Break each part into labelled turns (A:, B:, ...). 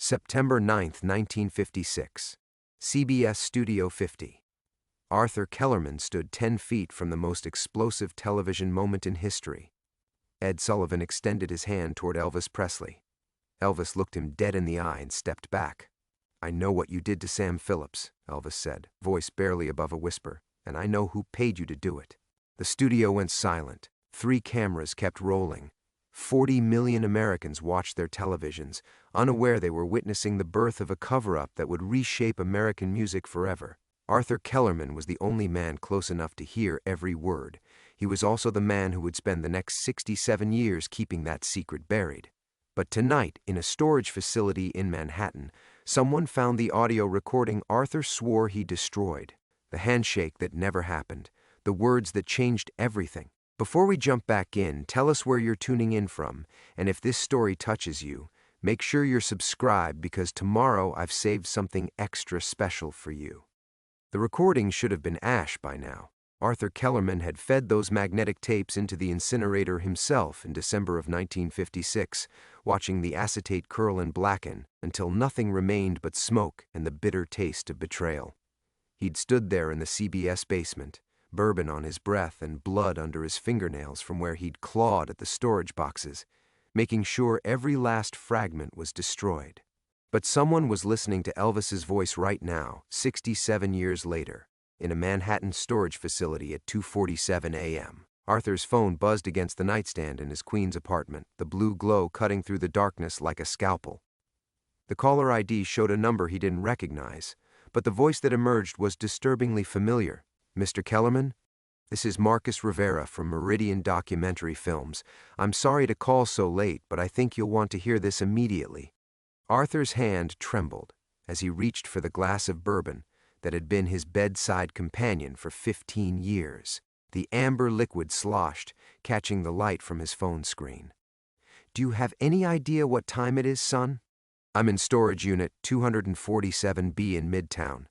A: September 9, 1956. CBS Studio 50. Arthur Kellerman stood 10 feet from the most explosive television moment in history. Ed Sullivan extended his hand toward Elvis Presley. Elvis looked him dead in the eye and stepped back. "I know what you did to Sam Phillips," Elvis said, voice barely above a whisper, "and I know who paid you to do it." The studio went silent. 3 cameras kept rolling. 40 million Americans watched their televisions, unaware they were witnessing the birth of a cover-up that would reshape American music forever. Arthur Kellerman was the only man close enough to hear every word. He was also the man who would spend the next 67 years keeping that secret buried. But tonight, in a storage facility in Manhattan, someone found the audio recording Arthur swore he destroyed. The handshake that never happened. The words that changed everything. Before we jump back in, tell us where you're tuning in from, and if this story touches you, make sure you're subscribed because tomorrow I've saved something extra special for you. The recording should have been ash by now. Arthur Kellerman had fed those magnetic tapes into the incinerator himself in December of 1956, watching the acetate curl and blacken until nothing remained but smoke and the bitter taste of betrayal. He'd stood there in the CBS basement, bourbon on his breath and blood under his fingernails from where he'd clawed at the storage boxes, making sure every last fragment was destroyed. But someone was listening to Elvis's voice right now, 67 years later, in a Manhattan storage facility at 2:47 a.m. Arthur's phone buzzed against the nightstand in his Queens apartment, the blue glow cutting through the darkness like a scalpel. The caller ID showed a number he didn't recognize, but the voice that emerged was disturbingly familiar. "Mr. Kellerman? This is Marcus Rivera from Meridian Documentary Films. I'm sorry to call so late, but I think you'll want to hear this immediately." Arthur's hand trembled as he reached for the glass of bourbon that had been his bedside companion for 15 years. The amber liquid sloshed, catching the light from his phone screen. "Do you have any idea what time it is, son?" "I'm in storage unit 247B in Midtown.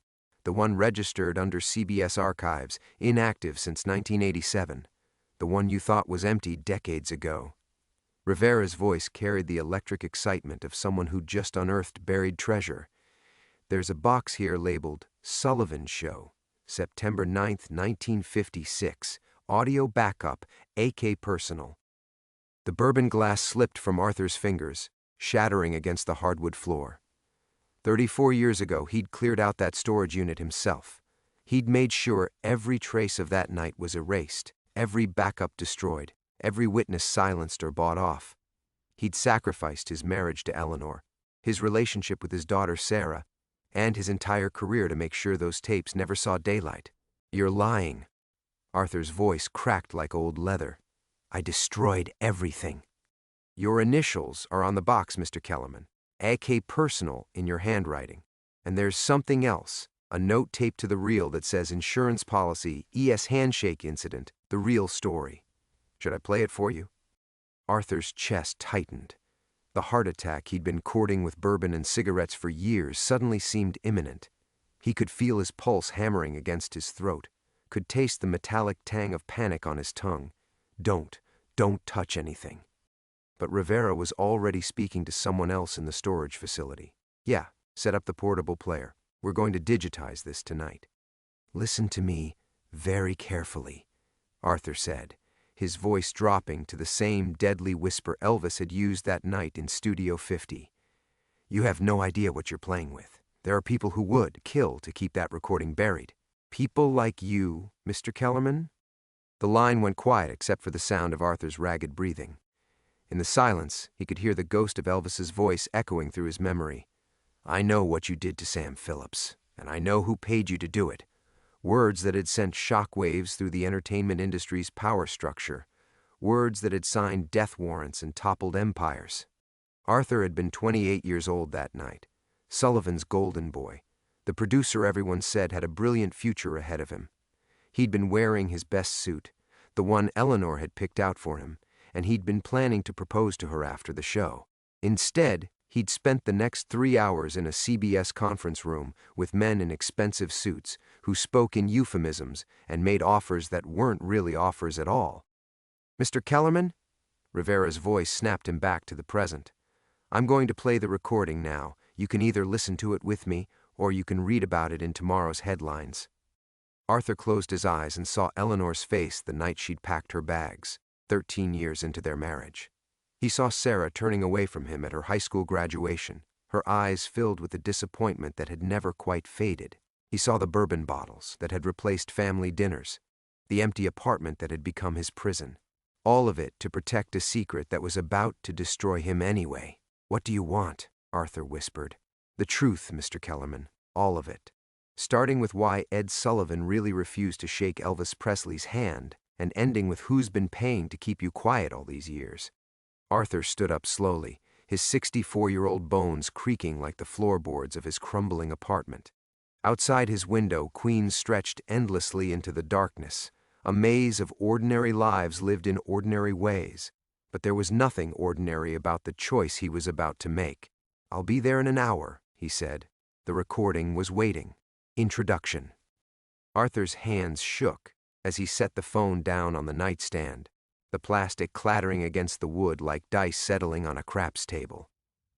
A: The one registered under CBS archives, inactive since 1987. The one you thought was empty decades ago." Rivera's voice carried the electric excitement of someone who'd just unearthed buried treasure. "There's a box here labeled Sullivan Show, September 9th, 1956. Audio backup, AK personal." The bourbon glass slipped from Arthur's fingers, shattering against the hardwood floor. 34 years ago, he'd cleared out that storage unit himself. He'd made sure every trace of that night was erased, every backup destroyed, every witness silenced or bought off. He'd sacrificed his marriage to Eleanor, his relationship with his daughter Sarah, and his entire career to make sure those tapes never saw daylight. "You're lying." Arthur's voice cracked like old leather. "I destroyed everything." "Your initials are on the box, Mr. Kellerman. AK personal in your handwriting. And there's something else, a note taped to the reel that says insurance policy, ES handshake incident, the real story. Should I play it for you?" Arthur's chest tightened. The heart attack he'd been courting with bourbon and cigarettes for years suddenly seemed imminent. He could feel his pulse hammering against his throat, could taste the metallic tang of panic on his tongue. Don't touch anything." But Rivera was already speaking to someone else in the storage facility. "Yeah, set up the portable player. We're going to digitize this tonight." "Listen to me very carefully," Arthur said, his voice dropping to the same deadly whisper Elvis had used that night in Studio 50. "You have no idea what you're playing with. There are people who would kill to keep that recording buried. People like you, Mr. Kellerman?" The line went quiet except for the sound of Arthur's ragged breathing. In the silence, he could hear the ghost of Elvis's voice echoing through his memory. "I know what you did to Sam Phillips, and I know who paid you to do it." Words that had sent shockwaves through the entertainment industry's power structure. Words that had signed death warrants and toppled empires. Arthur had been 28 years old that night, Sullivan's golden boy, the producer everyone said had a brilliant future ahead of him. He'd been wearing his best suit, the one Eleanor had picked out for him, and he'd been planning to propose to her after the show. Instead, he'd spent the next 3 hours in a CBS conference room with men in expensive suits who spoke in euphemisms and made offers that weren't really offers at all. "Mr. Kellerman?" Rivera's voice snapped him back to the present. "I'm going to play the recording now. You can either listen to it with me, or you can read about it in tomorrow's headlines." Arthur closed his eyes and saw Eleanor's face the night she'd packed her bags, 13 years into their marriage. He saw Sarah turning away from him at her high school graduation, her eyes filled with the disappointment that had never quite faded. He saw the bourbon bottles that had replaced family dinners, the empty apartment that had become his prison. All of it to protect a secret that was about to destroy him anyway. "What do you want?" Arthur whispered. "The truth, Mr. Kellerman, all of it. Starting with why Ed Sullivan really refused to shake Elvis Presley's hand, and ending with who's been paying to keep you quiet all these years." Arthur stood up slowly, his 64-year-old bones creaking like the floorboards of his crumbling apartment. Outside his window, Queens stretched endlessly into the darkness, a maze of ordinary lives lived in ordinary ways. But there was nothing ordinary about the choice he was about to make. "I'll be there in an hour," he said. The recording was waiting. Introduction. Arthur's hands shook as he set the phone down on the nightstand, the plastic clattering against the wood like dice settling on a craps table.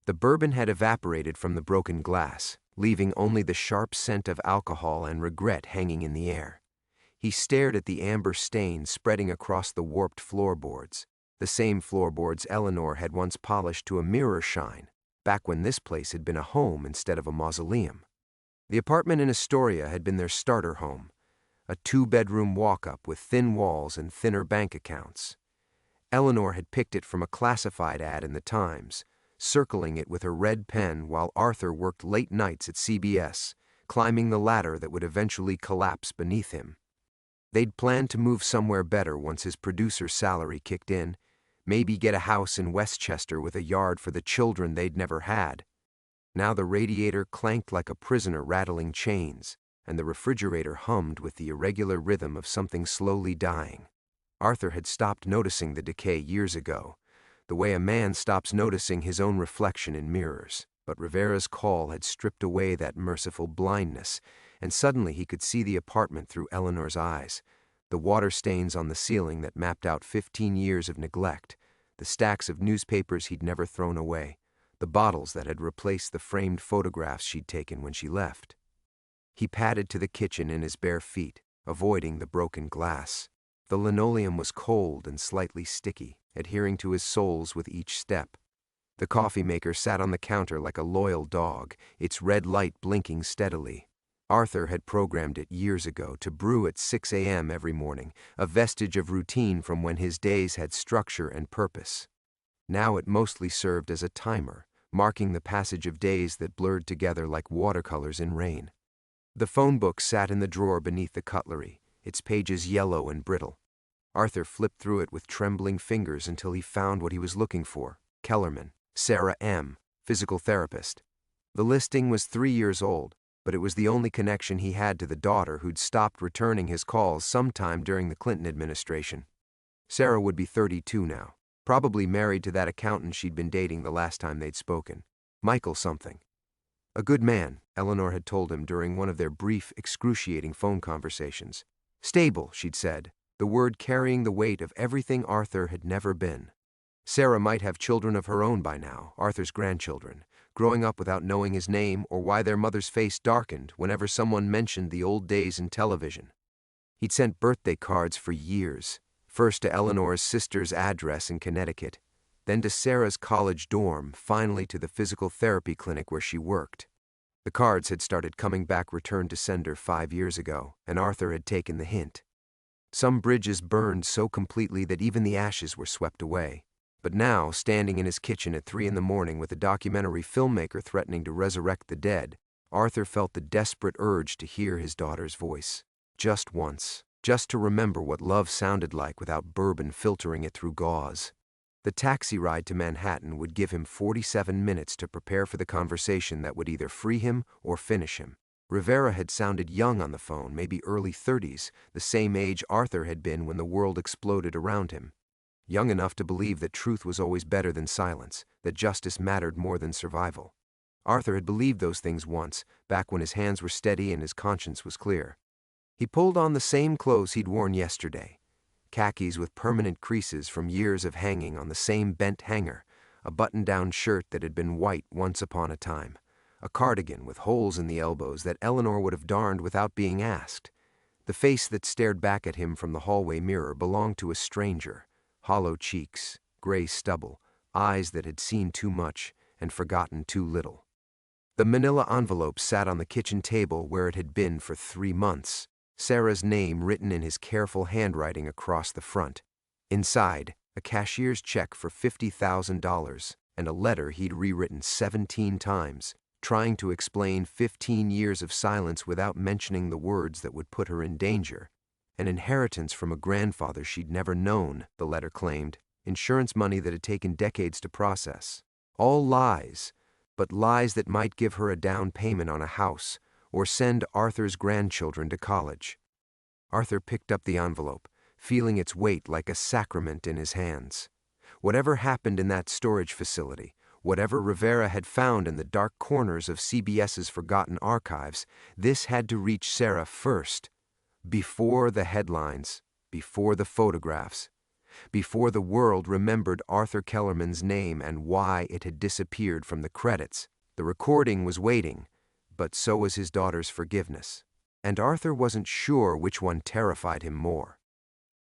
A: The bourbon had evaporated from the broken glass, leaving only the sharp scent of alcohol and regret hanging in the air. He stared at the amber stain spreading across the warped floorboards, the same floorboards Eleanor had once polished to a mirror shine, back when this place had been a home instead of a mausoleum. The apartment in Astoria had been their starter home, a 2-bedroom walk-up with thin walls and thinner bank accounts. Eleanor had picked it from a classified ad in the Times, circling it with her red pen while Arthur worked late nights at CBS, climbing the ladder that would eventually collapse beneath him. They'd planned to move somewhere better once his producer's salary kicked in, maybe get a house in Westchester with a yard for the children they'd never had. Now the radiator clanked like a prisoner rattling chains, and the refrigerator hummed with the irregular rhythm of something slowly dying. Arthur had stopped noticing the decay years ago, the way a man stops noticing his own reflection in mirrors. But Rivera's call had stripped away that merciful blindness, and suddenly he could see the apartment through Eleanor's eyes, the water stains on the ceiling that mapped out 15 years of neglect, the stacks of newspapers he'd never thrown away, the bottles that had replaced the framed photographs she'd taken when she left. He padded to the kitchen in his bare feet, avoiding the broken glass. The linoleum was cold and slightly sticky, adhering to his soles with each step. The coffee maker sat on the counter like a loyal dog, its red light blinking steadily. Arthur had programmed it years ago to brew at 6 a.m. every morning, a vestige of routine from when his days had structure and purpose. Now it mostly served as a timer, marking the passage of days that blurred together like watercolors in rain. The phone book sat in the drawer beneath the cutlery, its pages yellow and brittle. Arthur flipped through it with trembling fingers until he found what he was looking for: Kellerman, Sarah M., physical therapist. The listing was 3 years old, but it was the only connection he had to the daughter who'd stopped returning his calls sometime during the Clinton administration. Sarah would be 32 now, probably married to that accountant she'd been dating the last time they'd spoken, Michael something. A good man, Eleanor had told him during one of their brief, excruciating phone conversations. Stable, she'd said, the word carrying the weight of everything Arthur had never been. Sarah might have children of her own by now, Arthur's grandchildren, growing up without knowing his name or why their mother's face darkened whenever someone mentioned the old days in television. He'd sent birthday cards for years, first to Eleanor's sister's address in Connecticut, then to Sarah's college dorm, finally to the physical therapy clinic where she worked. The cards had started coming back returned to sender 5 years ago, and Arthur had taken the hint. Some bridges burned so completely that even the ashes were swept away. But now, standing in his kitchen at 3 a.m. with a documentary filmmaker threatening to resurrect the dead, Arthur felt the desperate urge to hear his daughter's voice. Just once. Just to remember what love sounded like without bourbon filtering it through gauze. The taxi ride to Manhattan would give him 47 minutes to prepare for the conversation that would either free him or finish him. Rivera had sounded young on the phone, maybe early 30s, the same age Arthur had been when the world exploded around him. Young enough to believe that truth was always better than silence, that justice mattered more than survival. Arthur had believed those things once, back when his hands were steady and his conscience was clear. He pulled on the same clothes he'd worn yesterday, khakis with permanent creases from years of hanging on the same bent hanger, a button-down shirt that had been white once upon a time, a cardigan with holes in the elbows that Eleanor would have darned without being asked. The face that stared back at him from the hallway mirror belonged to a stranger. Hollow cheeks, gray stubble, eyes that had seen too much and forgotten too little. The manila envelope sat on the kitchen table where it had been for 3 months, Sarah's name written in his careful handwriting across the front. Inside, a cashier's check for $50,000 and a letter he'd rewritten 17 times, trying to explain 15 years of silence without mentioning the words that would put her in danger. An inheritance from a grandfather she'd never known, the letter claimed, insurance money that had taken decades to process. All lies, but lies that might give her a down payment on a house or send Arthur's grandchildren to college. Arthur picked up the envelope, feeling its weight like a sacrament in his hands. Whatever happened in that storage facility, whatever Rivera had found in the dark corners of CBS's forgotten archives, this had to reach Sarah first, before the headlines, before the photographs, before the world remembered Arthur Kellerman's name and why it had disappeared from the credits. The recording was waiting, but so was his daughter's forgiveness. And Arthur wasn't sure which one terrified him more.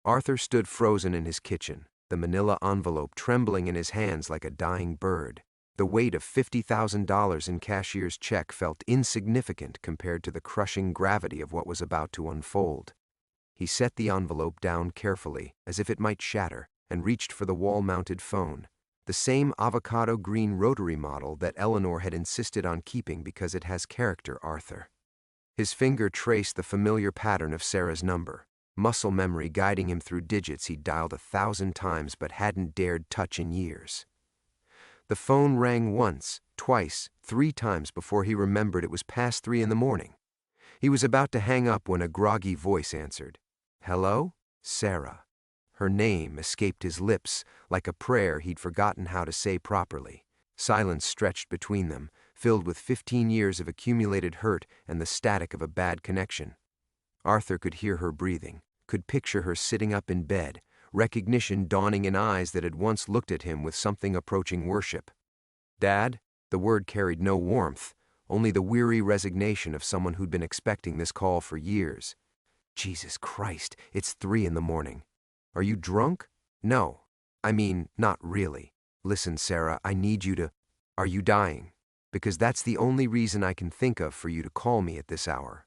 A: Arthur stood frozen in his kitchen, the manila envelope trembling in his hands like a dying bird. The weight of $50,000 in cashier's check felt insignificant compared to the crushing gravity of what was about to unfold. He set the envelope down carefully, as if it might shatter, and reached for the wall-mounted phone, the same avocado green rotary model that Eleanor had insisted on keeping because it has character, Arthur. His finger traced the familiar pattern of Sarah's number, muscle memory guiding him through digits he'd dialed 1,000 times but hadn't dared touch in years. The phone rang once, twice, 3 times before he remembered it was past 3 in the morning. He was about to hang up when a groggy voice answered. Hello? Sarah. Her name escaped his lips like a prayer he'd forgotten how to say properly. Silence stretched between them, filled with 15 years of accumulated hurt and the static of a bad connection. Arthur could hear her breathing, could picture her sitting up in bed, recognition dawning in eyes that had once looked at him with something approaching worship. Dad? The word carried no warmth, only the weary resignation of someone who'd been expecting this call for years. Jesus Christ, it's 3 in the morning. Are you drunk? No. I mean, not really. Listen, Sarah, I need you to... Are you dying? Because that's the only reason I can think of for you to call me at this hour.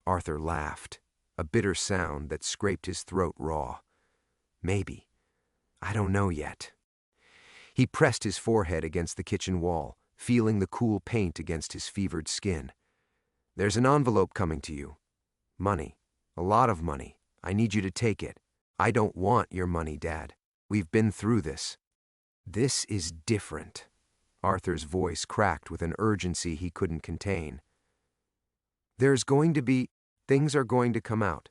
A: Arthur laughed, a bitter sound that scraped his throat raw. Maybe. I don't know yet. He pressed his forehead against the kitchen wall, feeling the cool paint against his fevered skin. There's an envelope coming to you. Money. A lot of money. I need you to take it. I don't want your money, Dad. We've been through this. This is different. Arthur's voice cracked with an urgency he couldn't contain. There's going to be... Things are going to come out.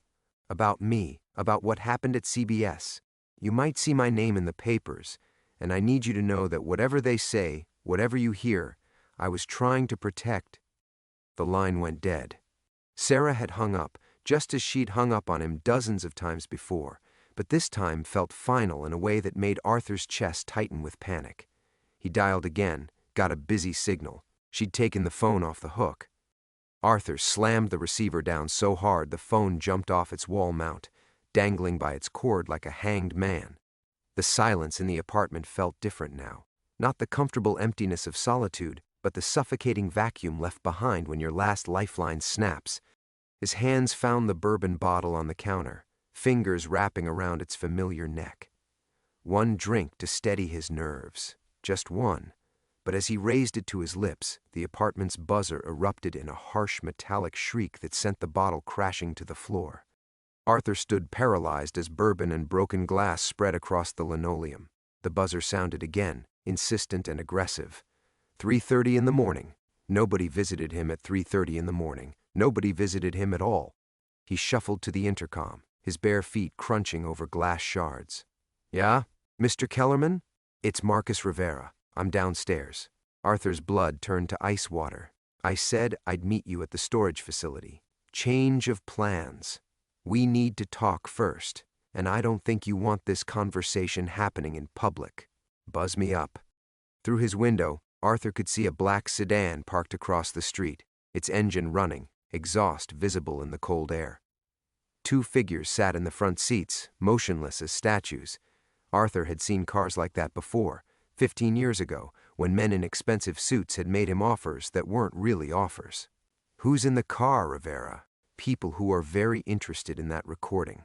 A: About me, about what happened at CBS. You might see my name in the papers, and I need you to know that whatever they say, whatever you hear, I was trying to protect. The line went dead. Sarah had hung up, just as she'd hung up on him dozens of times before, but this time felt final in a way that made Arthur's chest tighten with panic. He dialed again, got a busy signal. She'd taken the phone off the hook. Arthur slammed the receiver down so hard the phone jumped off its wall mount, dangling by its cord like a hanged man. The silence in the apartment felt different now. Not the comfortable emptiness of solitude, but the suffocating vacuum left behind when your last lifeline snaps. His hands found the bourbon bottle on the counter, fingers wrapping around its familiar neck. One drink to steady his nerves, just one. But as he raised it to his lips, the apartment's buzzer erupted in a harsh metallic shriek that sent the bottle crashing to the floor. Arthur stood paralyzed as bourbon and broken glass spread across the linoleum. The buzzer sounded again, insistent and aggressive. 3:30 in the morning. Nobody visited him at 3:30 in the morning. Nobody visited him at all. He shuffled to the intercom, his bare feet crunching over glass shards. Yeah? Mr. Kellerman? It's Marcus Rivera. I'm downstairs. Arthur's blood turned to ice water. I said I'd meet you at the storage facility. Change of plans. We need to talk first, and I don't think you want this conversation happening in public. Buzz me up. Through his window, Arthur could see a black sedan parked across the street, its engine running, exhaust visible in the cold air. Two figures sat in the front seats, motionless as statues. Arthur had seen cars like that before, 15 years ago, when men in expensive suits had made him offers that weren't really offers. Who's in the car, Rivera? People who are very interested in that recording.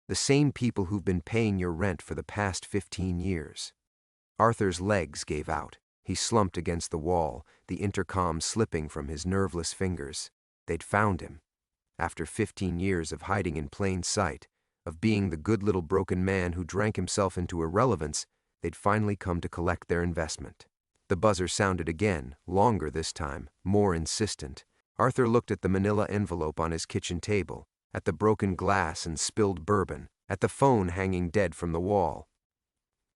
A: The same people who've been paying your rent for the past 15 years. Arthur's legs gave out. He slumped against the wall, the intercom slipping from his nerveless fingers. They'd found him. After 15 years of hiding in plain sight, of being the good little broken man who drank himself into irrelevance, they'd finally come to collect their investment. The buzzer sounded again, longer this time, more insistent. Arthur looked at the manila envelope on his kitchen table, at the broken glass and spilled bourbon, at the phone hanging dead from the wall.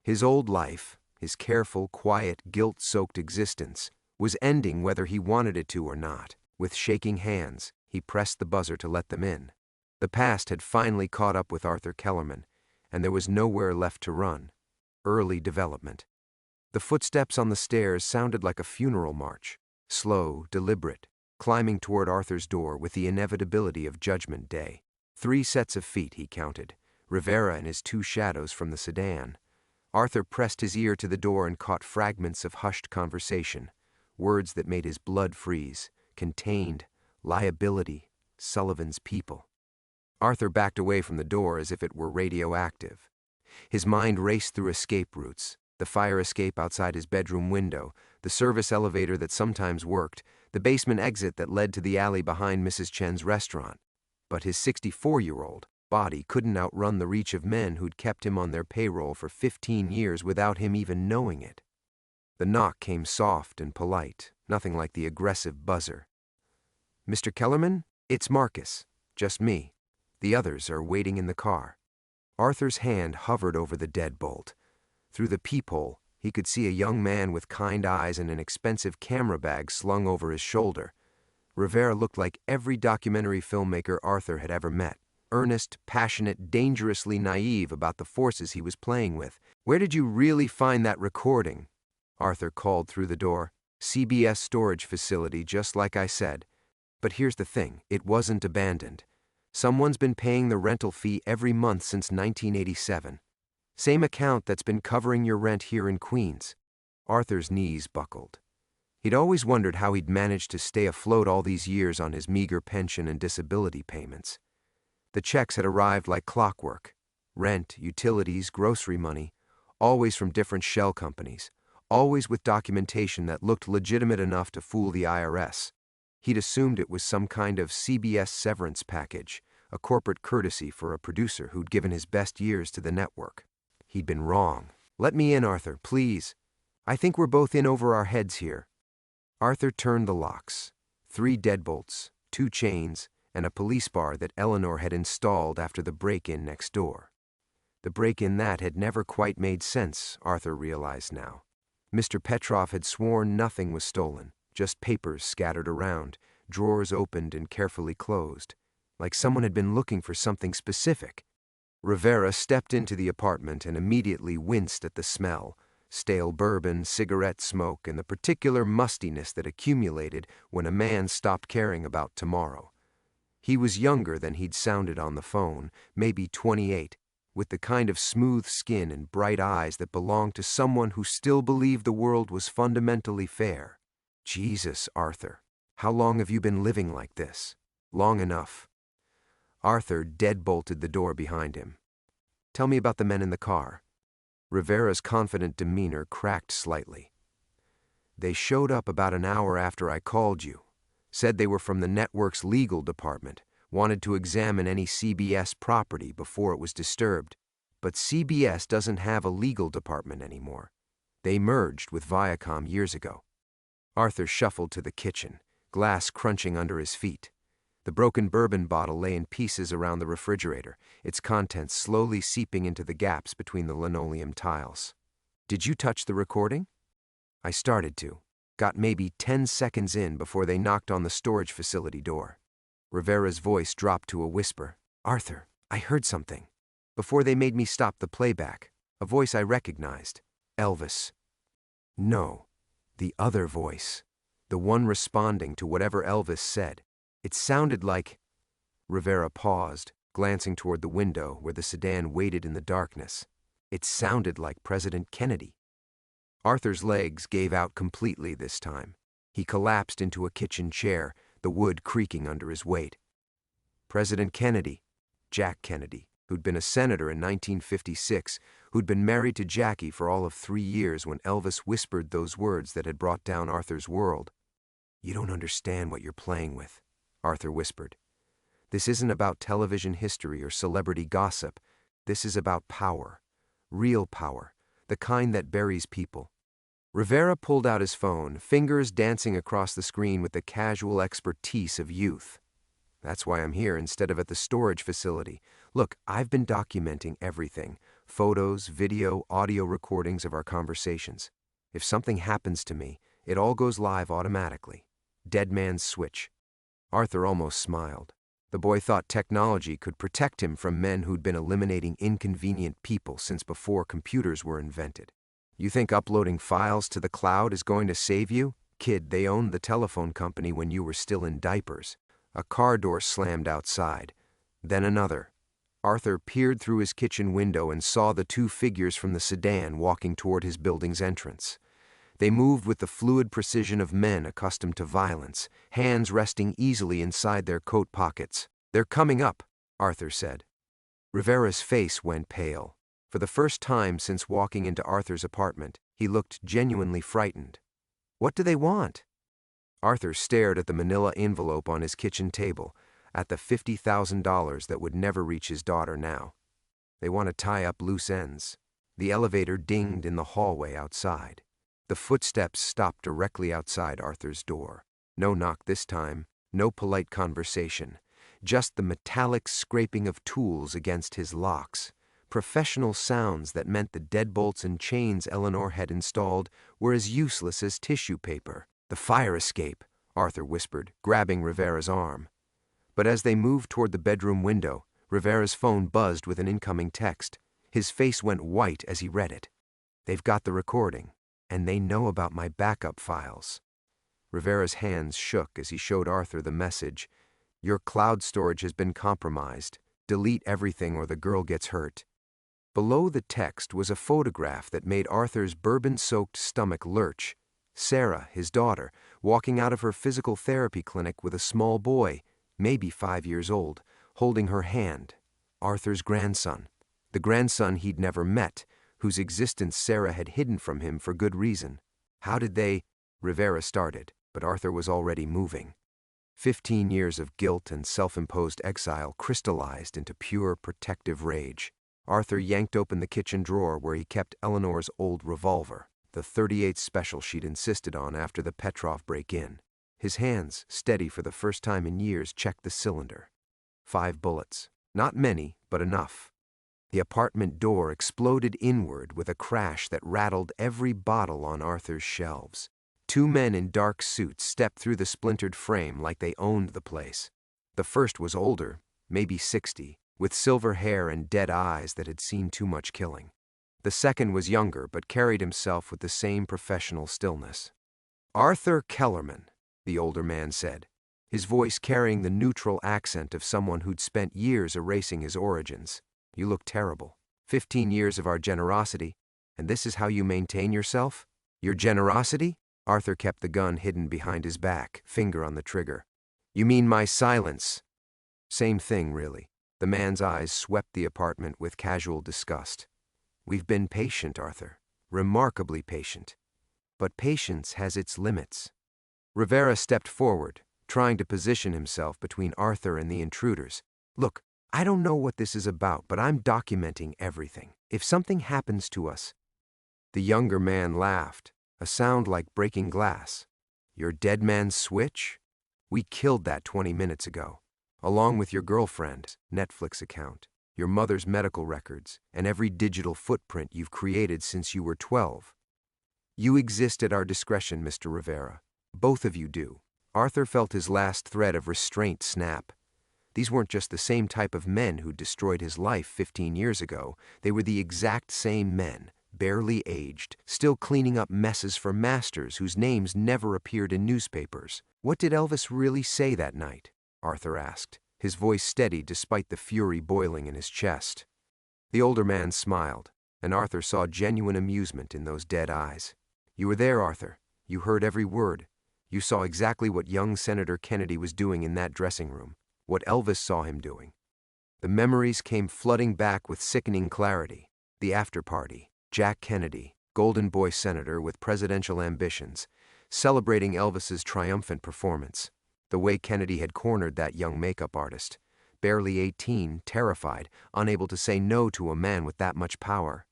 A: His old life, his careful, quiet, guilt-soaked existence, was ending whether he wanted it to or not. With shaking hands, he pressed the buzzer to let them in. The past had finally caught up with Arthur Kellerman, and there was nowhere left to run. Early development. The footsteps on the stairs sounded like a funeral march, slow, deliberate, climbing toward Arthur's door with the inevitability of Judgment Day. 3 sets of feet, he counted, Rivera and his 2 shadows from the sedan. Arthur pressed his ear to the door and caught fragments of hushed conversation, words that made his blood freeze, contained, liability, Sullivan's people. Arthur backed away from the door as if it were radioactive. His mind raced through escape routes, the fire escape outside his bedroom window, the service elevator that sometimes worked, the basement exit that led to the alley behind Mrs. Chen's restaurant. But his 64-year-old body couldn't outrun the reach of men who'd kept him on their payroll for 15 years without him even knowing it. The knock came soft and polite, nothing like the aggressive buzzer. "Mr. Kellerman? It's Marcus. Just me. The others are waiting in the car." Arthur's hand hovered over the deadbolt. Through the peephole, he could see a young man with kind eyes and an expensive camera bag slung over his shoulder. Rivera looked like every documentary filmmaker Arthur had ever met. Earnest, passionate, dangerously naive about the forces he was playing with. "Where did you really find that recording?" Arthur called through the door. "CBS storage facility, just like I said. But here's the thing, it wasn't abandoned. Someone's been paying the rental fee every month since 1987. Same account that's been covering your rent here in Queens." Arthur's knees buckled. He'd always wondered how he'd managed to stay afloat all these years on his meager pension and disability payments. The checks had arrived like clockwork. Rent, utilities, grocery money, always from different shell companies, always with documentation that looked legitimate enough to fool the IRS. He'd assumed it was some kind of CBS severance package, a corporate courtesy for a producer who'd given his best years to the network. He'd been wrong. "Let me in, Arthur, please. I think we're both in over our heads here." Arthur turned the locks. 3 deadbolts, 2 chains, and a police bar that Eleanor had installed after the break-in next door. The break-in that had never quite made sense, Arthur realized now. Mr. Petrov had sworn nothing was stolen, just papers scattered around, drawers opened and carefully closed, like someone had been looking for something specific. Rivera stepped into the apartment and immediately winced at the smell, stale bourbon, cigarette smoke, and the particular mustiness that accumulated when a man stopped caring about tomorrow. He was younger than he'd sounded on the phone, maybe 28, with the kind of smooth skin and bright eyes that belonged to someone who still believed the world was fundamentally fair. "Jesus, Arthur, how long have you been living like this?" "Long enough." Arthur deadbolted the door behind him. "Tell me about the men in the car." Rivera's confident demeanor cracked slightly. "They showed up about an hour after I called you. Said they were from the network's legal department, wanted to examine any CBS property before it was disturbed. But CBS doesn't have a legal department anymore. They merged with Viacom years ago." Arthur shuffled to the kitchen, glass crunching under his feet. The broken bourbon bottle lay in pieces around the refrigerator, its contents slowly seeping into the gaps between the linoleum tiles. "Did you touch the recording?" "I started to. Got maybe 10 seconds in before they knocked on the storage facility door." Rivera's voice dropped to a whisper. "Arthur, I heard something. Before they made me stop the playback, a voice I recognized. Elvis." "No. The other voice. The one responding to whatever Elvis said. It sounded like... Rivera paused, glancing toward the window where the sedan waited in the darkness. It sounded like President Kennedy. Arthur's legs gave out completely this time. He collapsed into a kitchen chair, the wood creaking under his weight. President Kennedy, Jack Kennedy, who'd been a senator in 1956, who'd been married to Jackie for all of 3 years when Elvis whispered those words that had brought down Arthur's world. "You don't understand what you're playing with," Arthur whispered. "This isn't about television history or celebrity gossip. This is about power. Real power. The kind that buries people." Rivera pulled out his phone, fingers dancing across the screen with the casual expertise of youth. "That's why I'm here instead of at the storage facility. Look, I've been documenting everything. Photos, video, audio recordings of our conversations. If something happens to me, it all goes live automatically. Dead man's switch." Arthur almost smiled. The boy thought technology could protect him from men who'd been eliminating inconvenient people since before computers were invented. "You think uploading files to the cloud is going to save you? Kid, they owned the telephone company when you were still in diapers." A car door slammed outside. Then another. Arthur peered through his kitchen window and saw the 2 figures from the sedan walking toward his building's entrance. They moved with the fluid precision of men accustomed to violence, hands resting easily inside their coat pockets. "They're coming up," Arthur said. Rivera's face went pale. For the first time since walking into Arthur's apartment, he looked genuinely frightened. "What do they want?" Arthur stared at the manila envelope on his kitchen table, at the $50,000 that would never reach his daughter now. "They want to tie up loose ends." The elevator dinged in the hallway outside. The footsteps stopped directly outside Arthur's door. No knock this time, no polite conversation, just the metallic scraping of tools against his locks. Professional sounds that meant the deadbolts and chains Eleanor had installed were as useless as tissue paper. "The fire escape," Arthur whispered, grabbing Rivera's arm. But as they moved toward the bedroom window, Rivera's phone buzzed with an incoming text. His face went white as he read it. "They've got the recording, and they know about my backup files." Rivera's hands shook as he showed Arthur the message. "Your cloud storage has been compromised. Delete everything or the girl gets hurt." Below the text was a photograph that made Arthur's bourbon-soaked stomach lurch. Sarah, his daughter, walking out of her physical therapy clinic with a small boy, maybe 5 years old, holding her hand. Arthur's grandson. The grandson he'd never met, whose existence Sarah had hidden from him for good reason. How did they... Rivera started, but Arthur was already moving. 15 years of guilt and self-imposed exile crystallized into pure protective rage. Arthur yanked open the kitchen drawer where he kept Eleanor's old revolver, the .38 special she'd insisted on after the Petrov break-in. His hands, steady for the first time in years, checked the cylinder. 5 bullets. Not many, but enough. The apartment door exploded inward with a crash that rattled every bottle on Arthur's shelves. 2 men in dark suits stepped through the splintered frame like they owned the place. The first was older, maybe 60, with silver hair and dead eyes that had seen too much killing. The second was younger, but carried himself with the same professional stillness. "Arthur Kellerman," the older man said, his voice carrying the neutral accent of someone who'd spent years erasing his origins. "You look terrible. 15 years of our generosity, and this is how you maintain yourself? Your generosity?" Arthur kept the gun hidden behind his back, finger on the trigger. "You mean my silence?" "Same thing, really." The man's eyes swept the apartment with casual disgust. "We've been patient, Arthur. Remarkably patient. But patience has its limits." Rivera stepped forward, trying to position himself between Arthur and the intruders. "Look, I don't know what this is about, but I'm documenting everything. If something happens to us..." The younger man laughed, a sound like breaking glass. "Your dead man's switch? We killed that 20 minutes ago, along with your girlfriend's Netflix account, your mother's medical records, and every digital footprint you've created since you were 12. You exist at our discretion, Mr. Rivera. Both of you do." Arthur felt his last thread of restraint snap. These weren't just the same type of men who'd destroyed his life 15 years ago. They were the exact same men, barely aged, still cleaning up messes for masters whose names never appeared in newspapers. What did Elvis really say that night? Arthur asked, his voice steady despite the fury boiling in his chest. The older man smiled, and Arthur saw genuine amusement in those dead eyes. You were there, Arthur. You heard every word. You saw exactly what young Senator Kennedy was doing in that dressing room, what Elvis saw him doing. The memories came flooding back with sickening clarity. The after-party, Jack Kennedy, Golden Boy senator with presidential ambitions, celebrating Elvis's triumphant performance. The way Kennedy had cornered that young makeup artist, barely 18, terrified, unable to say no to a man with that much power.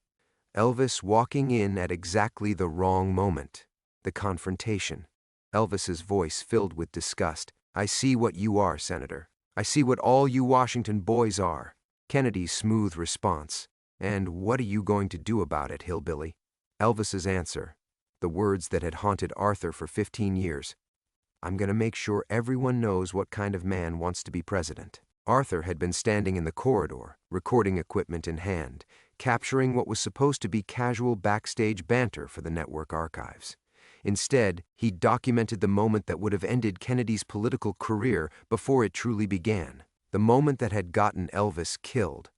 A: Elvis walking in at exactly the wrong moment. The confrontation. Elvis's voice filled with disgust. I see what you are, Senator. I see what all you Washington boys are. Kennedy's smooth response. And what are you going to do about it, hillbilly? Elvis's answer. The words that had haunted Arthur for 15 years. I'm going to make sure everyone knows what kind of man wants to be president. Arthur had been standing in the corridor, recording equipment in hand, capturing what was supposed to be casual backstage banter for the network archives. Instead, he documented the moment that would have ended Kennedy's political career before it truly began, the moment that had gotten Elvis killed.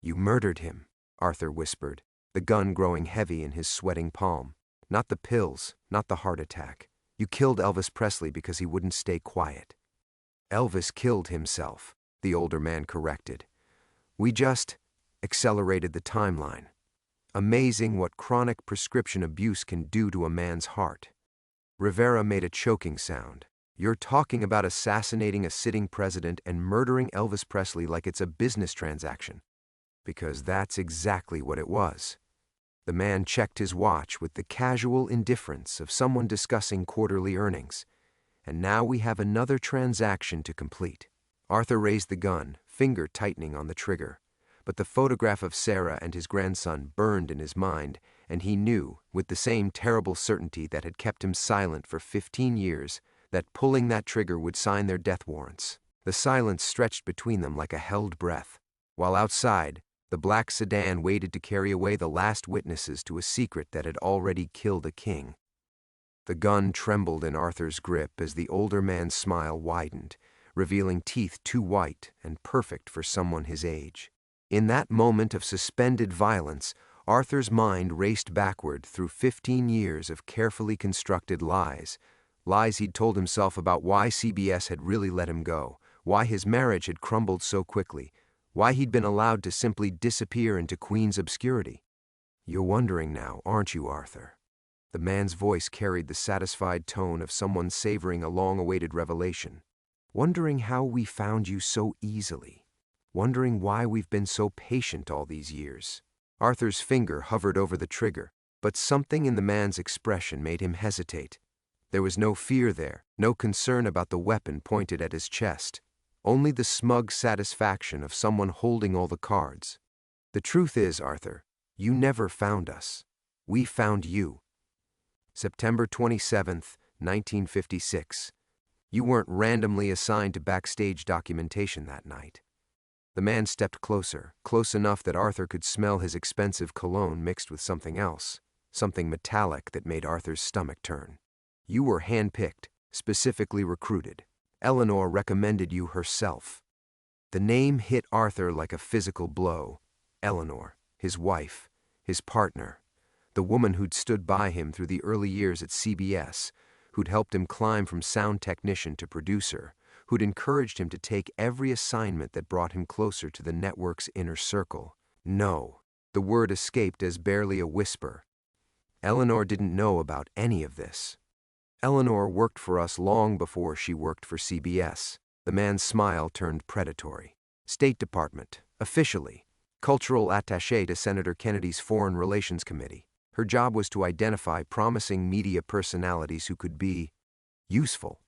A: You murdered him, Arthur whispered, the gun growing heavy in his sweating palm. Not the pills, not the heart attack. You killed Elvis Presley because he wouldn't stay quiet. Elvis killed himself, the older man corrected. We just accelerated the timeline. Amazing what chronic prescription abuse can do to a man's heart. Rivera made a choking sound. You're talking about assassinating a sitting president and murdering Elvis Presley like it's a business transaction. Because that's exactly what it was. The man checked his watch with the casual indifference of someone discussing quarterly earnings. And now we have another transaction to complete. Arthur raised the gun, finger tightening on the trigger. But the photograph of Sarah and his grandson burned in his mind, and he knew, with the same terrible certainty that had kept him silent for 15 years, that pulling that trigger would sign their death warrants. The silence stretched between them like a held breath, while outside, the black sedan waited to carry away the last witnesses to a secret that had already killed a king. The gun trembled in Arthur's grip as the older man's smile widened, revealing teeth too white and perfect for someone his age. In that moment of suspended violence, Arthur's mind raced backward through 15 years of carefully constructed lies. Lies he'd told himself about why CBS had really let him go, why his marriage had crumbled so quickly, why he'd been allowed to simply disappear into Queen's obscurity. You're wondering now, aren't you, Arthur? The man's voice carried the satisfied tone of someone savoring a long-awaited revelation. Wondering how we found you so easily. Wondering why we've been so patient all these years. Arthur's finger hovered over the trigger, but something in the man's expression made him hesitate. There was no fear there, no concern about the weapon pointed at his chest. Only the smug satisfaction of someone holding all the cards. The truth is, Arthur, you never found us. We found you. September 27th, 1956. You weren't randomly assigned to backstage documentation that night. The man stepped closer, close enough that Arthur could smell his expensive cologne mixed with something else, something metallic that made Arthur's stomach turn. You were handpicked, specifically recruited. Eleanor recommended you herself. The name hit Arthur like a physical blow. Eleanor, his wife, his partner, the woman who'd stood by him through the early years at CBS, who'd helped him climb from sound technician to producer, who'd encouraged him to take every assignment that brought him closer to the network's inner circle. No, the word escaped as barely a whisper. Eleanor didn't know about any of this. Eleanor worked for us long before she worked for CBS. The man's smile turned predatory. State Department, officially, cultural attaché to Senator Kennedy's Foreign Relations Committee. Her job was to identify promising media personalities who could be useful.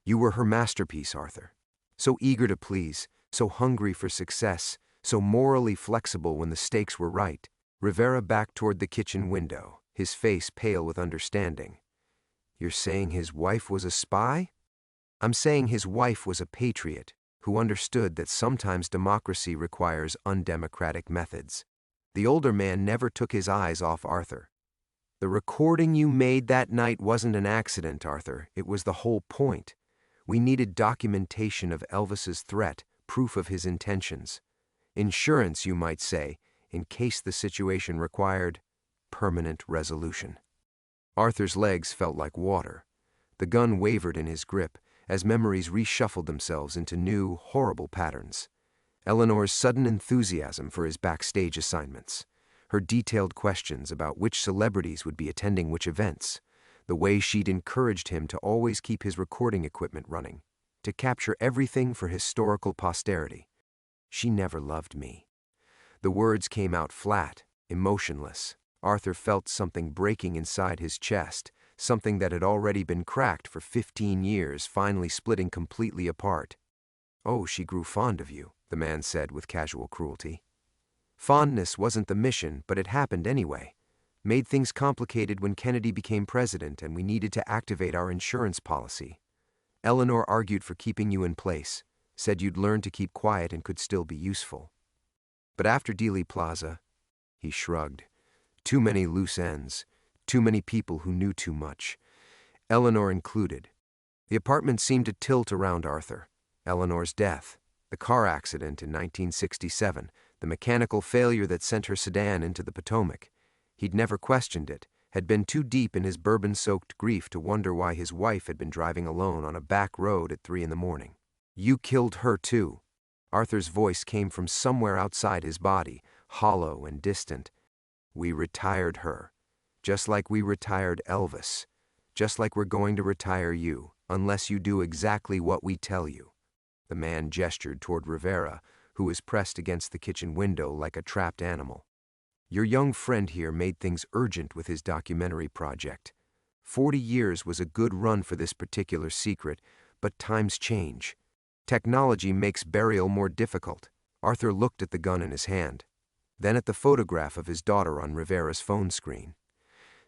A: You were her masterpiece, Arthur. So eager to please, so hungry for success, so morally flexible when the stakes were right. Rivera backed toward the kitchen window, his face pale with understanding. You're saying his wife was a spy? I'm saying his wife was a patriot who understood that sometimes democracy requires undemocratic methods. The older man never took his eyes off Arthur. "The recording you made that night wasn't an accident, Arthur. It was the whole point. We needed documentation of Elvis's threat, proof of his intentions. Insurance, you might say, in case the situation required permanent resolution." Arthur's legs felt like water. The gun wavered in his grip as memories reshuffled themselves into new, horrible patterns. Eleanor's sudden enthusiasm for his backstage assignments, her detailed questions about which celebrities would be attending which events, the way she'd encouraged him to always keep his recording equipment running, to capture everything for historical posterity. "She never loved me." The words came out flat, emotionless. Arthur felt something breaking inside his chest, something that had already been cracked for 15 years, finally splitting completely apart. "Oh, she grew fond of you," the man said with casual cruelty. "Fondness wasn't the mission, but it happened anyway. Made things complicated when Kennedy became president and we needed to activate our insurance policy. Eleanor argued for keeping you in place, said you'd learn to keep quiet and could still be useful. But after Dealey Plaza," he shrugged, "too many loose ends, too many people who knew too much. Eleanor included." The apartment seemed to tilt around Arthur. Eleanor's death, the car accident in 1967, the mechanical failure that sent her sedan into the Potomac. He'd never questioned it, had been too deep in his bourbon-soaked grief to wonder why his wife had been driving alone on a back road at 3 a.m. "You killed her too." Arthur's voice came from somewhere outside his body, hollow and distant. "We retired her, just like we retired Elvis, just like we're going to retire you, unless you do exactly what we tell you." The man gestured toward Rivera, who was pressed against the kitchen window like a trapped animal. "Your young friend here made things urgent with his documentary project. 40 years was a good run for this particular secret, but times change. Technology makes burial more difficult." Arthur looked at the gun in his hand, then at the photograph of his daughter on Rivera's phone screen.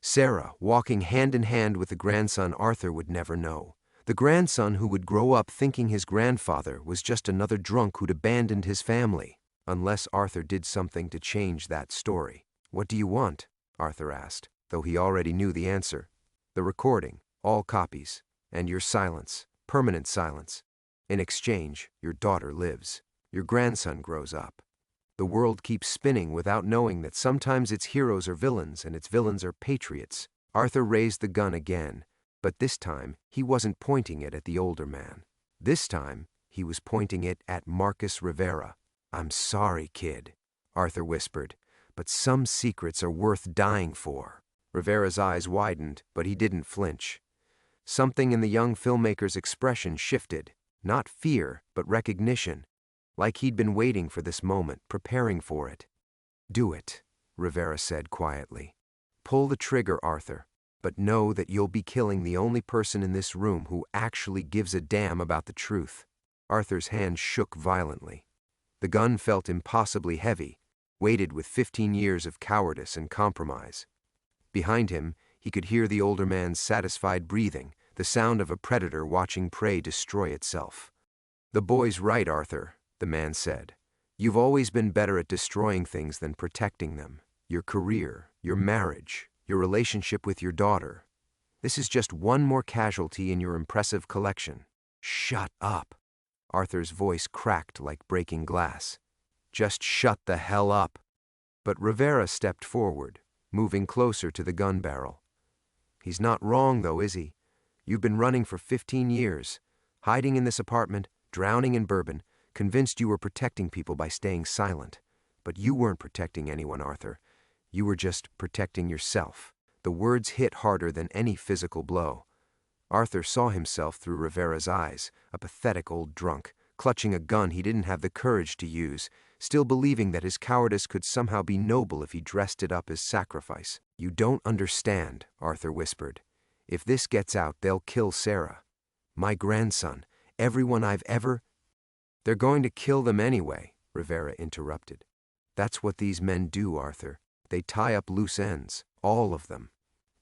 A: Sarah, walking hand in hand with the grandson Arthur would never know. The grandson who would grow up thinking his grandfather was just another drunk who'd abandoned his family, unless Arthur did something to change that story. "What do you want?" Arthur asked, though he already knew the answer. "The recording, all copies, and your silence, permanent silence. In exchange, your daughter lives. Your grandson grows up. The world keeps spinning without knowing that sometimes its heroes are villains and its villains are patriots." Arthur raised the gun again, but this time he wasn't pointing it at the older man. This time he was pointing it at Marcus Rivera. "I'm sorry, kid," Arthur whispered, "but some secrets are worth dying for." Rivera's eyes widened, but he didn't flinch. Something in the young filmmaker's expression shifted, not fear, but recognition, like he'd been waiting for this moment, preparing for it. "Do it," Rivera said quietly. "Pull the trigger, Arthur, but know that you'll be killing the only person in this room who actually gives a damn about the truth." Arthur's hand shook violently. The gun felt impossibly heavy, weighted with 15 years of cowardice and compromise. Behind him, he could hear the older man's satisfied breathing, the sound of a predator watching prey destroy itself. "The boy's right, Arthur," the man said. "You've always been better at destroying things than protecting them. Your career, your marriage, your relationship with your daughter. This is just one more casualty in your impressive collection." "Shut up." Arthur's voice cracked like breaking glass. "Just shut the hell up." But Rivera stepped forward, moving closer to the gun barrel. "He's not wrong, though, is he? You've been running for 15 years, hiding in this apartment, drowning in bourbon, convinced you were protecting people by staying silent. But you weren't protecting anyone, Arthur. You were just protecting yourself." The words hit harder than any physical blow. Arthur saw himself through Rivera's eyes, a pathetic old drunk, clutching a gun he didn't have the courage to use, still believing that his cowardice could somehow be noble if he dressed it up as sacrifice. "You don't understand," Arthur whispered. "If this gets out, they'll kill Sarah. My grandson, everyone I've ever—" "They're going to kill them anyway," Rivera interrupted. "That's what these men do, Arthur. They tie up loose ends, all of them.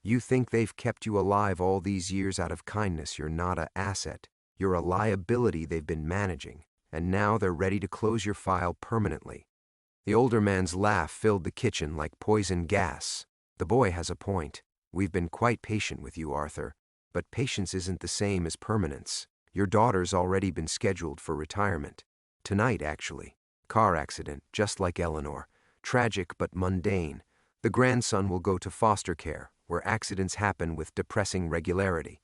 A: You think they've kept you alive all these years out of kindness. You're not an asset. You're a liability they've been managing, and now they're ready to close your file permanently." The older man's laugh filled the kitchen like poison gas. The boy has a point. We've been quite patient with you, Arthur. But patience isn't the same as permanence. Your daughter's already been scheduled for retirement. Tonight, actually. Car accident, just like Eleanor. Tragic but mundane. The grandson will go to foster care, where accidents happen with depressing regularity.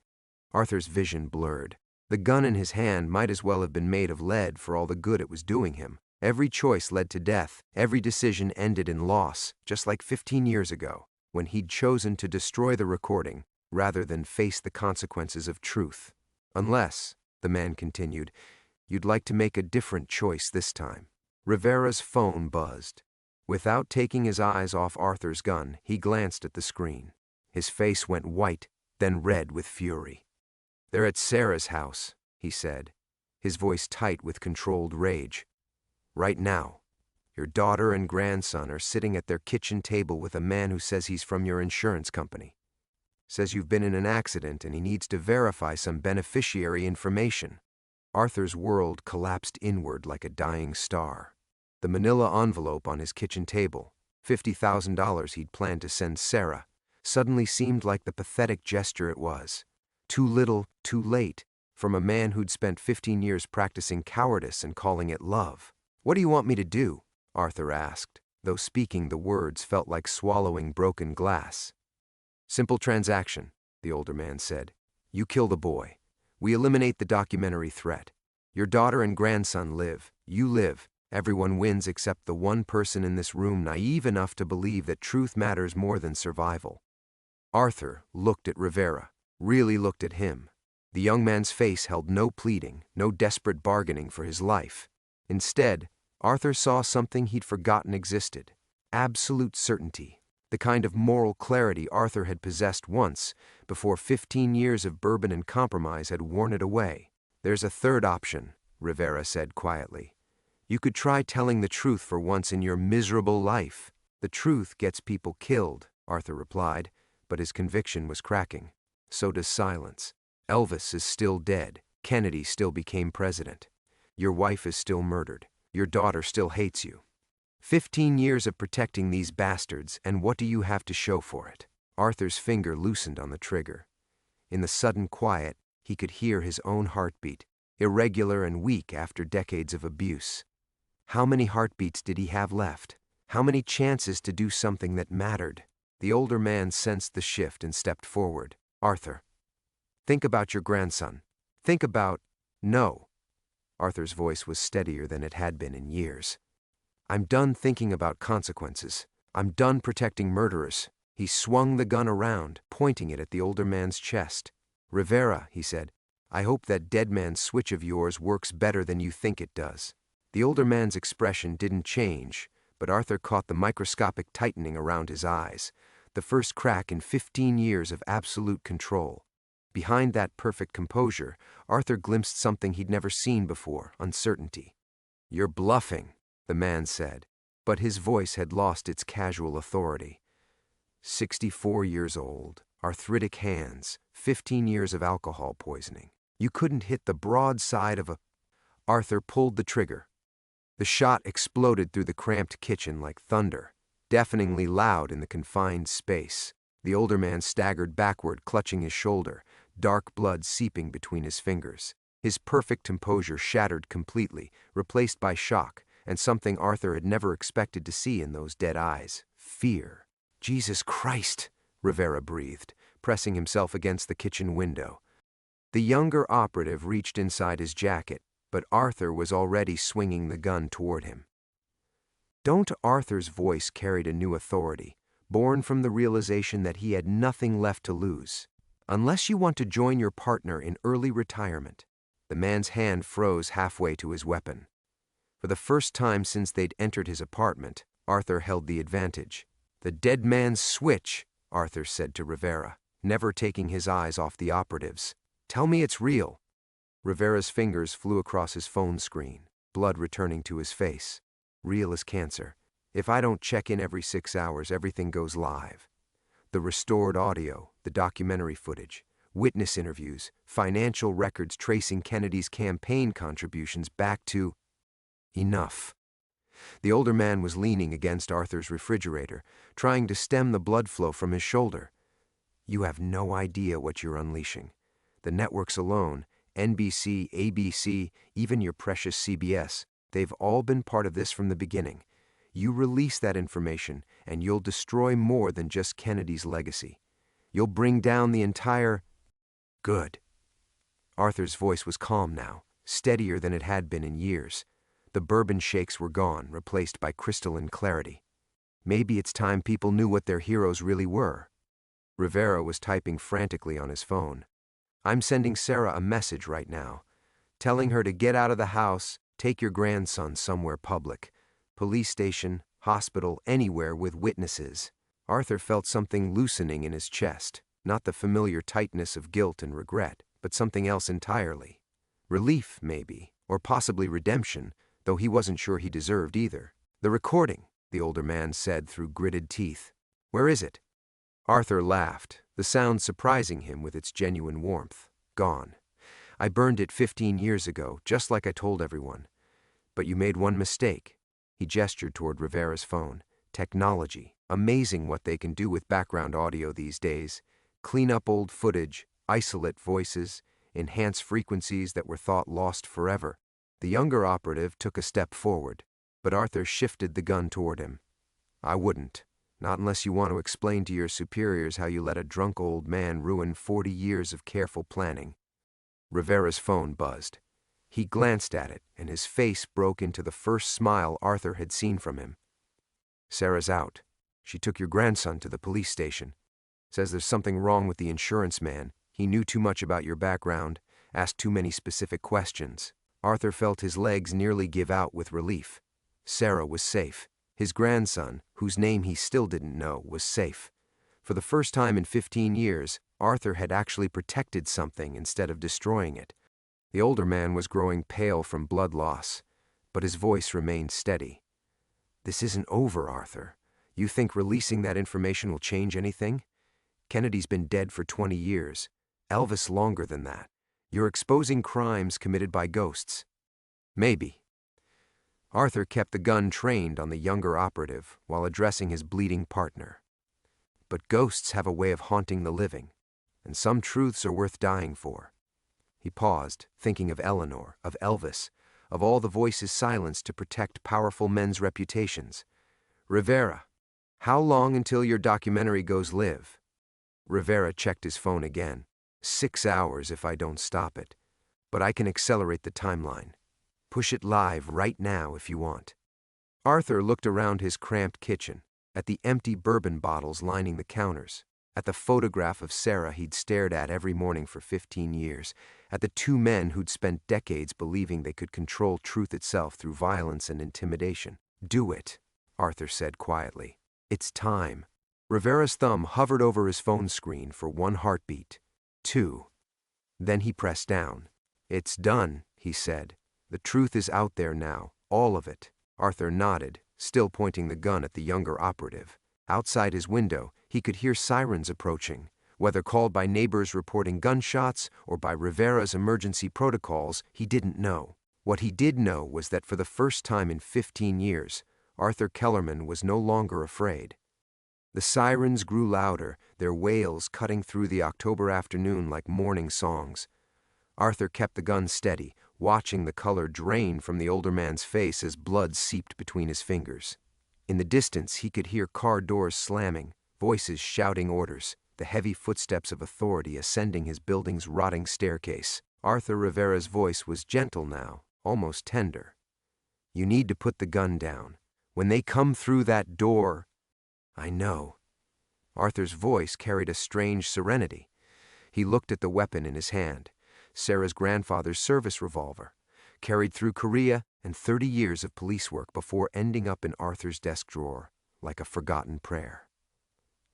A: Arthur's vision blurred. The gun in his hand might as well have been made of lead for all the good it was doing him. Every choice led to death. Every decision ended in loss, just like 15 years ago, when he'd chosen to destroy the recording rather than face the consequences of truth. Unless, the man continued, you'd like to make a different choice this time. Rivera's phone buzzed. Without taking his eyes off Arthur's gun, he glanced at the screen. His face went white, then red with fury. "They're at Sarah's house," he said, his voice tight with controlled rage. "Right now. Your daughter and grandson are sitting at their kitchen table with a man who says he's from your insurance company. Says you've been in an accident and he needs to verify some beneficiary information." Arthur's world collapsed inward like a dying star. The manila envelope on his kitchen table, $50,000 he'd planned to send Sarah, suddenly seemed like the pathetic gesture it was. Too little, too late, from a man who'd spent 15 years practicing cowardice and calling it love. "What do you want me to do?" Arthur asked, though speaking the words felt like swallowing broken glass. "Simple transaction," the older man said. "You kill the boy. We eliminate the documentary threat. Your daughter and grandson live. You live. Everyone wins except the one person in this room naive enough to believe that truth matters more than survival." Arthur looked at Rivera, really looked at him. The young man's face held no pleading, no desperate bargaining for his life. Instead, Arthur saw something he'd forgotten existed. Absolute certainty. The kind of moral clarity Arthur had possessed once, before 15 years of bourbon and compromise had worn it away. "There's a third option," Rivera said quietly. "You could try telling the truth for once in your miserable life." "The truth gets people killed," Arthur replied, but his conviction was cracking. "So does silence. Elvis is still dead. Kennedy still became president. Your wife is still murdered. Your daughter still hates you. 15 years of protecting these bastards, and what do you have to show for it?" Arthur's finger loosened on the trigger. In the sudden quiet, he could hear his own heartbeat, irregular and weak after decades of abuse. How many heartbeats did he have left? How many chances to do something that mattered? The older man sensed the shift and stepped forward. "Arthur, think about your grandson. Think about—" "No." Arthur's voice was steadier than it had been in years. "I'm done thinking about consequences. I'm done protecting murderers." He swung the gun around, pointing it at the older man's chest. "Rivera," he said, "I hope that dead man's switch of yours works better than you think it does." The older man's expression didn't change, but Arthur caught the microscopic tightening around his eyes, the first crack in 15 years of absolute control. Behind that perfect composure, Arthur glimpsed something he'd never seen before: uncertainty. "You're bluffing," the man said, but his voice had lost its casual authority. 64 years old, arthritic hands, 15 years of alcohol poisoning. You couldn't hit the broad side of a... Arthur pulled the trigger. The shot exploded through the cramped kitchen like thunder, deafeningly loud in the confined space. The older man staggered backward, clutching his shoulder, dark blood seeping between his fingers. His perfect composure shattered completely, replaced by shock, and something Arthur had never expected to see in those dead eyes: fear. "Jesus Christ!" Rivera breathed, pressing himself against the kitchen window. The younger operative reached inside his jacket, but Arthur was already swinging the gun toward him. "Don't." Arthur's voice carried a new authority, born from the realization that he had nothing left to lose. "Unless you want to join your partner in early retirement." The man's hand froze halfway to his weapon. For the first time since they'd entered his apartment, Arthur held the advantage. "The dead man's switch," Arthur said to Rivera, never taking his eyes off the operatives. "Tell me it's real." Rivera's fingers flew across his phone screen, blood returning to his face. "Real as cancer. If I don't check in every 6 hours, everything goes live. The restored audio, the documentary footage, witness interviews, financial records tracing Kennedy's campaign contributions back to..." Enough. The older man was leaning against Arthur's refrigerator, trying to stem the blood flow from his shoulder. "You have no idea what you're unleashing. The networks alone, NBC, ABC, even your precious CBS, they've all been part of this from the beginning. You release that information, and you'll destroy more than just Kennedy's legacy. You'll bring down the entire—" "Good." Arthur's voice was calm now, steadier than it had been in years. The bourbon shakes were gone, replaced by crystalline clarity. Maybe it's time people knew what their heroes really were. Rivera was typing frantically on his phone. "I'm sending Sarah a message right now, telling her to get out of the house, take your grandson somewhere public. Police station, hospital, anywhere with witnesses." Arthur felt something loosening in his chest, not the familiar tightness of guilt and regret, but something else entirely. Relief, maybe, or possibly redemption, though he wasn't sure he deserved either. "The recording," the older man said through gritted teeth. "Where is it?" Arthur laughed, the sound surprising him with its genuine warmth. "Gone. I burned it 15 years ago, just like I told everyone. But you made one mistake." He gestured toward Rivera's phone. "Technology. Amazing what they can do with background audio these days. Clean up old footage, isolate voices, enhance frequencies that were thought lost forever." The younger operative took a step forward, but Arthur shifted the gun toward him. "I wouldn't. Not unless you want to explain to your superiors how you let a drunk old man ruin 40 years of careful planning." Rivera's phone buzzed. He glanced at it, and his face broke into the first smile Arthur had seen from him. "Sarah's out. She took your grandson to the police station. Says there's something wrong with the insurance man. He knew too much about your background, asked too many specific questions." Arthur felt his legs nearly give out with relief. Sarah was safe. His grandson, whose name he still didn't know, was safe. For the first time in 15 years, Arthur had actually protected something instead of destroying it. The older man was growing pale from blood loss, but his voice remained steady. "This isn't over, Arthur. You think releasing that information will change anything? Kennedy's been dead for 20 years. Elvis longer than that. You're exposing crimes committed by ghosts." "Maybe." Arthur kept the gun trained on the younger operative while addressing his bleeding partner. "But ghosts have a way of haunting the living, and some truths are worth dying for." He paused, thinking of Eleanor, of Elvis, of all the voices silenced to protect powerful men's reputations. "Rivera, how long until your documentary goes live?" Rivera checked his phone again. 6 hours if I don't stop it. But I can accelerate the timeline. Push it live right now if you want." Arthur looked around his cramped kitchen, at the empty bourbon bottles lining the counters, at the photograph of Sarah he'd stared at every morning for 15 years, at the two men who'd spent decades believing they could control truth itself through violence and intimidation. "Do it," Arthur said quietly. "It's time." Rivera's thumb hovered over his phone screen for 1 heartbeat, 2. Then he pressed down. "It's done," he said. "The truth is out there now, all of it." Arthur nodded, still pointing the gun at the younger operative. Outside his window, he could hear sirens approaching. Whether called by neighbors reporting gunshots or by Rivera's emergency protocols, he didn't know. What he did know was that for the first time in 15 years, Arthur Kellerman was no longer afraid. The sirens grew louder, their wails cutting through the October afternoon like mourning songs. Arthur kept the gun steady, watching the color drain from the older man's face as blood seeped between his fingers. In the distance, he could hear car doors slamming, voices shouting orders, the heavy footsteps of authority ascending his building's rotting staircase. Arthur Rivera's voice was gentle now, almost tender. "You need to put the gun down. When they come through that door—" "I know." Arthur's voice carried a strange serenity. He looked at the weapon in his hand, Sarah's grandfather's service revolver, carried through Korea and 30 years of police work before ending up in Arthur's desk drawer, like a forgotten prayer.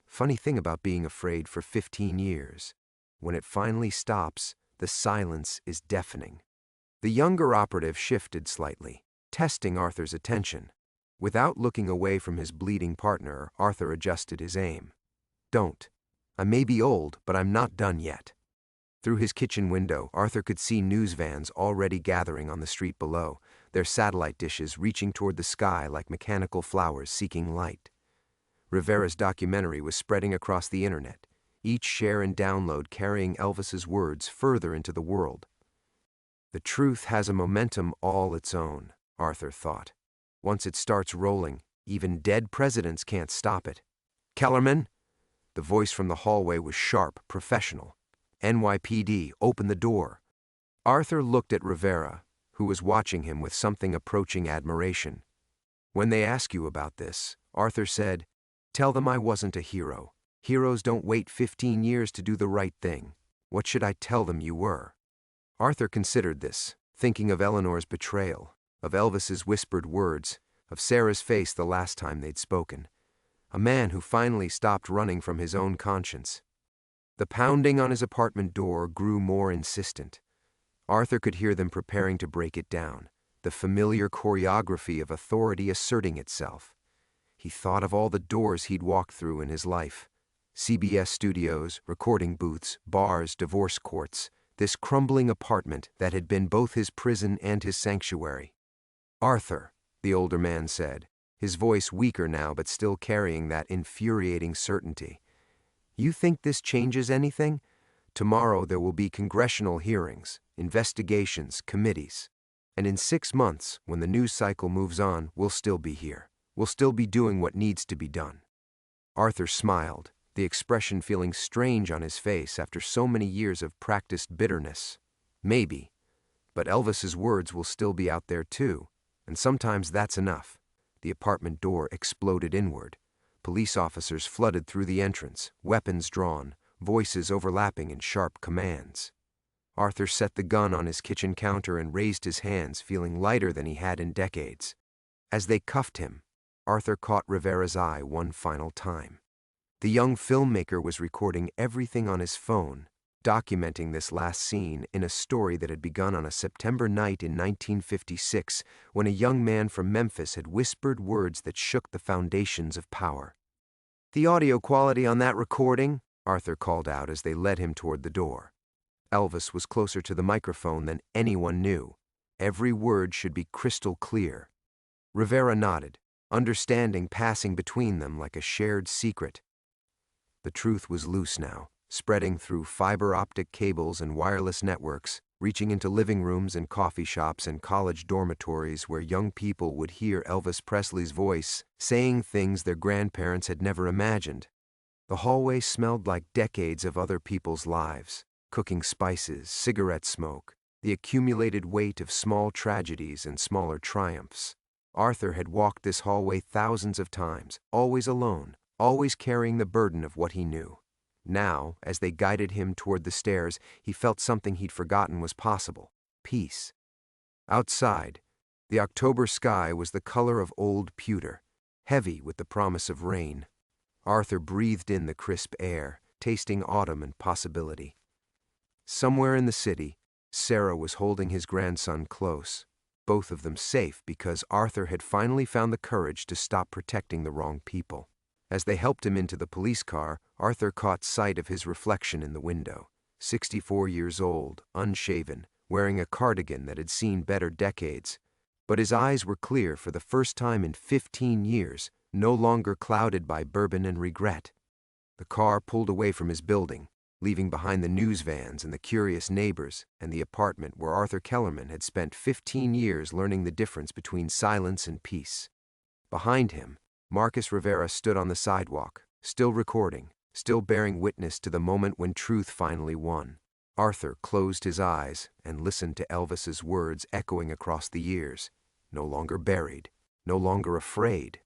A: Funny thing about being afraid for 15 years. When it finally stops, the silence is deafening. The younger operative shifted slightly, testing Arthur's attention. Without looking away from his bleeding partner, Arthur adjusted his aim. "Don't. I may be old, but I'm not done yet." Through his kitchen window, Arthur could see news vans already gathering on the street below, their satellite dishes reaching toward the sky like mechanical flowers seeking light. Rivera's documentary was spreading across the internet, each share and download carrying Elvis's words further into the world. The truth has a momentum all its own, Arthur thought. Once it starts rolling, even dead presidents can't stop it. Kellerman? The voice from the hallway was sharp, professional. NYPD, open the door. Arthur looked at Rivera, who was watching him with something approaching admiration. When they ask you about this, Arthur said, tell them I wasn't a hero. Heroes don't wait 15 years to do the right thing. What should I tell them you were? Arthur considered this, thinking of Eleanor's betrayal, of Elvis's whispered words, of Sarah's face the last time they'd spoken. A man who finally stopped running from his own conscience. The pounding on his apartment door grew more insistent. Arthur could hear them preparing to break it down, the familiar choreography of authority asserting itself. He thought of all the doors he'd walked through in his life. CBS studios, recording booths, bars, divorce courts, this crumbling apartment that had been both his prison and his sanctuary. Arthur, the older man said, his voice weaker now but still carrying that infuriating certainty. You think this changes anything? Tomorrow there will be congressional hearings, investigations, committees. And in 6 months, when the news cycle moves on, we'll still be here. We'll still be doing what needs to be done. Arthur smiled, the expression feeling strange on his face after so many years of practiced bitterness. Maybe. But Elvis's words will still be out there too, and sometimes that's enough. The apartment door exploded inward. Police officers flooded through the entrance, weapons drawn, voices overlapping in sharp commands. Arthur set the gun on his kitchen counter and raised his hands, feeling lighter than he had in decades. As they cuffed him, Arthur caught Rivera's eye one final time. The young filmmaker was recording everything on his phone, documenting this last scene in a story that had begun on a September night in 1956 when a young man from Memphis had whispered words that shook the foundations of power. The audio quality on that recording, Arthur called out as they led him toward the door. Elvis was closer to the microphone than anyone knew. Every word should be crystal clear. Rivera nodded, understanding passing between them like a shared secret. The truth was loose now, spreading through fiber optic cables and wireless networks, reaching into living rooms and coffee shops and college dormitories where young people would hear Elvis Presley's voice, saying things their grandparents had never imagined. The hallway smelled like decades of other people's lives, cooking spices, cigarette smoke, the accumulated weight of small tragedies and smaller triumphs. Arthur had walked this hallway thousands of times, always alone, always carrying the burden of what he knew. Now, as they guided him toward the stairs, he felt something he'd forgotten was possible: peace. Outside, the October sky was the color of old pewter, heavy with the promise of rain. Arthur breathed in the crisp air, tasting autumn and possibility. Somewhere in the city, Sarah was holding his grandson close, both of them safe because Arthur had finally found the courage to stop protecting the wrong people. As they helped him into the police car, Arthur caught sight of his reflection in the window. 64 years old, unshaven, wearing a cardigan that had seen better decades. But his eyes were clear for the first time in 15 years, no longer clouded by bourbon and regret. The car pulled away from his building, leaving behind the news vans and the curious neighbors and the apartment where Arthur Kellerman had spent 15 years learning the difference between silence and peace. Behind him, Marcus Rivera stood on the sidewalk, still recording, still bearing witness to the moment when truth finally won. Arthur closed his eyes and listened to Elvis's words echoing across the years, no longer buried, no longer afraid,